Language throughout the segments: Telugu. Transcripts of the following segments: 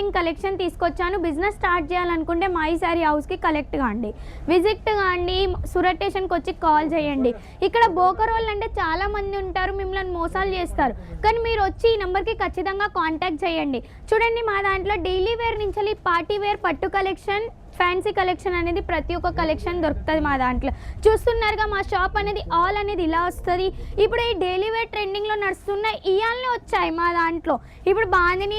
ట్రెండింగ్ కలెక్షన్ తీసుకొచ్చాను. బిజినెస్ స్టార్ట్ చేయాలనుకుంటే మా ఈ శారీ హౌస్కి కలెక్ట్ కాండి, విజిట్ కాండి, సూరత్ స్టేషన్కి వచ్చి కాల్ చేయండి. ఇక్కడ బోకర్ వాళ్ళు అంటే చాలా మంది ఉంటారు, మిమ్మల్ని మోసాలు చేస్తారు. కానీ మీరు వచ్చి ఈ నెంబర్కి ఖచ్చితంగా కాంటాక్ట్ చేయండి. చూడండి, మా దాంట్లో డైలీ వేర్ నుంచి పార్టీ వేర్ పట్టు కలెక్షన్, ఫ్యాన్సీ కలెక్షన్ అనేది ప్రతి ఒక్క కలెక్షన్ దొరుకుతుంది మా దాంట్లో. చూస్తున్నారుగా మా షాప్ అనేది ఆల్ అనేది ఇలా వస్తుంది. ఇప్పుడు ఈ డైలీ వేర్ ట్రెండింగ్లో నడుస్తున్నాయి, ఇయాల్నే వచ్చాయి మా దాంట్లో. ఇప్పుడు బాందిని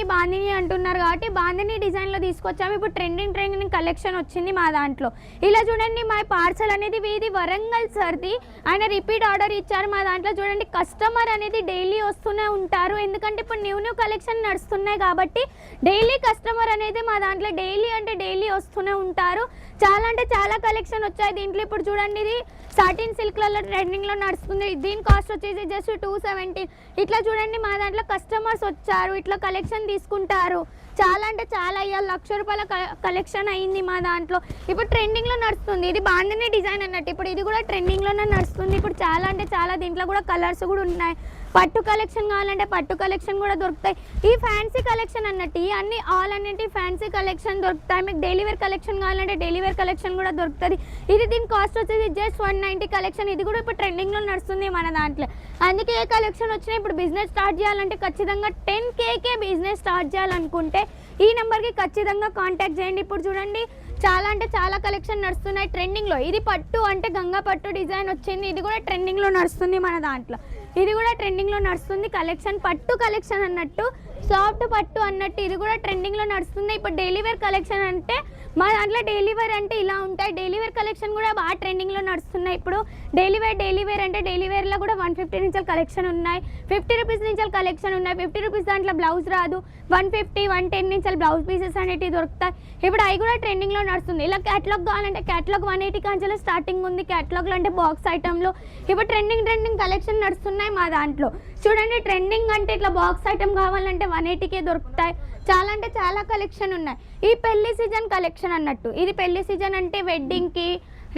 అంటున్నారు కాబట్టి బాందిని డిజైన్లో తీసుకొచ్చాము. ఇప్పుడు ట్రెండింగ్ కలెక్షన్ వచ్చింది మా దాంట్లో. ఇలా చూడండి, మా పార్సల్ అనేది ఇది వరంగల్ సర్ది, ఆయన రిపీట్ ఆర్డర్ ఇచ్చారు మా దాంట్లో. చూడండి, కస్టమర్ అనేది డైలీ వస్తూనే ఉంటారు, ఎందుకంటే ఇప్పుడు న్యూ కలెక్షన్ నడుస్తున్నాయి కాబట్టి డైలీ కస్టమర్ అనేది మా దాంట్లో డైలీ వస్తూనే ఉంటారు. చాలా అంటే చాలా కలెక్షన్ వచ్చాయి దీంట్లో. ఇప్పుడు చూడండి, ఇది సాటిన్ సిల్క్లలో ట్రెండింగ్లో నడుస్తుంది. దీని కాస్ట్ వచ్చేసి జస్ట్ 270. ఇట్లా చూడండి, మా దాంట్లో కస్టమర్స్ వచ్చారు, ఇట్లా కలెక్షన్ తీసుకుంటారు. చాలా అంటే చాలా ఇవాళ ₹1,00,000 కలెక్షన్ అయింది మా దాంట్లో. ఇప్పుడు ట్రెండింగ్లో నడుస్తుంది, ఇది బాందిని డిజైన్ అన్నట్టు. ఇప్పుడు ఇది కూడా ట్రెండింగ్లోనే నడుస్తుంది. ఇప్పుడు చాలా అంటే చాలా దీంట్లో కూడా కలర్స్ కూడా ఉన్నాయి. పట్టు కలెక్షన్ కావాలంటే పట్టు కలెక్షన్ కూడా దొరుకుతాయి. ఈ ఫ్యాన్సీ కలెక్షన్ అన్నట్టు అన్ని ఆల్ అన్నిటి ఫ్యాన్సీ కలెక్షన్ దొరుకుతాయి. మీకు డైలీ వేర్ కలెక్షన్ కావాలంటే డైలీ వేర్ కలెక్షన్ కూడా దొరుకుతుంది. ఇది దీని కాస్ట్ వచ్చేసి జస్ట్ 190 కలెక్షన్. ఇది కూడా ఇప్పుడు ట్రెండింగ్లో నడుస్తుంది మన దాంట్లో. అందుకే ఏ కలెక్షన్ వచ్చినా ఇప్పుడు బిజినెస్ స్టార్ట్ చేయాలంటే ఖచ్చితంగా 10Kకే బిజినెస్ స్టార్ట్ చేయాలనుకుంటే ఈ నెంబర్కి ఖచ్చితంగా కాంటాక్ట్ చేయండి. ఇప్పుడు చూడండి, చాలా అంటే చాలా కలెక్షన్ నడుస్తున్నాయి ట్రెండింగ్లో. ఇది పట్టు అంటే గంగా పట్టు డిజైన్ వచ్చింది, ఇది కూడా ట్రెండింగ్లో నడుస్తుంది మన దాంట్లో. ఇది కూడా ట్రెండింగ్లో నడుస్తుంది కలెక్షన్, పట్టు కలెక్షన్ అన్నట్టు, సాఫ్ట్ పట్టు అన్నట్టు. ఇది కూడా ట్రెండింగ్లో నడుస్తుంది. ఇప్పుడు డైలీ వేర్ కలెక్షన్ అంటే మా దాంట్లో డైలీ వేర్ అంటే ఇలా ఉంటాయి. డైలీ వేర్ కలెక్షన్ కూడా బాగా ట్రెండింగ్లో నడుస్తున్నాయి. ఇప్పుడు డైలీ వేర్ అంటే డైలీ వేర్లో కూడా 150 నుంచి కలెక్షన్ ఉన్నాయి, 50 రూపీస్ నుంచి కలెక్షన్ ఉన్నాయి. 50 రూపీస్ దాంట్లో బ్లౌజ్ రాదు, 150, 110 నుంచి బ్లౌజ్ పీసెస్ అనేవి దొరుకుతాయి. ఇప్పుడు అవి కూడా ట్రెండింగ్లో నడుస్తుంది. ఇలా క్యాటలాగ్ కావాలంటే క్యాటలాగ్ 180 కాంచెలో స్టార్టింగ్ ఉంది. క్యాటలాగ్లో అంటే బాక్స్ ఐటెంలో ఇప్పుడు ట్రెండింగ్ కలెక్షన్ నడుస్తున్నాయి మా దాంట్లో. చూడండి, ట్రెండింగ్ అంటే ఇట్లా బాక్స్ ఐటెం కావాలంటే 180కే దొరుకుతాయి. చాలా అంటే చాలా కలెక్షన్ ఉన్నాయి. ఈ పెళ్లి సీజన్ కలెక్షన్ అన్నట్టు, ఇది పెళ్లి సీజన్ అంటే వెడ్డింగ్కి,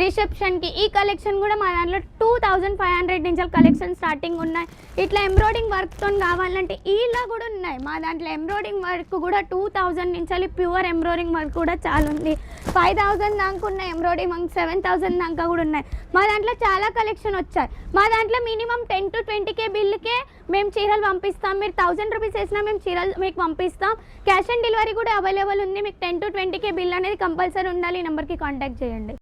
రిసెప్షన్కి. ఈ కలెక్షన్ కూడా మా దాంట్లో 2500 నుంచి కలెక్షన్ స్టార్టింగ్ ఉన్నాయి. ఇట్లా ఎంబ్రాయిడింగ్ వర్క్తో కావాలంటే ఇలా కూడా ఉన్నాయి మా దాంట్లో. ఎంబ్రాయిడింగ్ వర్క్ కూడా 2000 నుంచి ప్యూర్ ఎంబ్రాయిడింగ్ వర్క్ కూడా చాలా ఉంది. 5000 దాకా ఉన్నాయి ఎంబ్రాయిడింగ్ వర్క్, 7000 దాకా కూడా ఉన్నాయి. మా దాంట్లో చాలా కలెక్షన్ వచ్చాయి. మా దాంట్లో మినిమం 10 to 20K బిల్లుకే మేము చీరలు పంపిస్తాం. మీరు 1000 రూపీస్ వేసినా మేము చీరలు మీకు పంపిస్తాం. క్యాష్ ఆన్ డెలివరీ కూడా అవైలబుల్ ఉంది. మీకు 10 to 20K బిల్ అనేది కంపల్సరీ ఉండాలి. ఈ నెంబర్కి కాంటాక్ట్ చేయండి.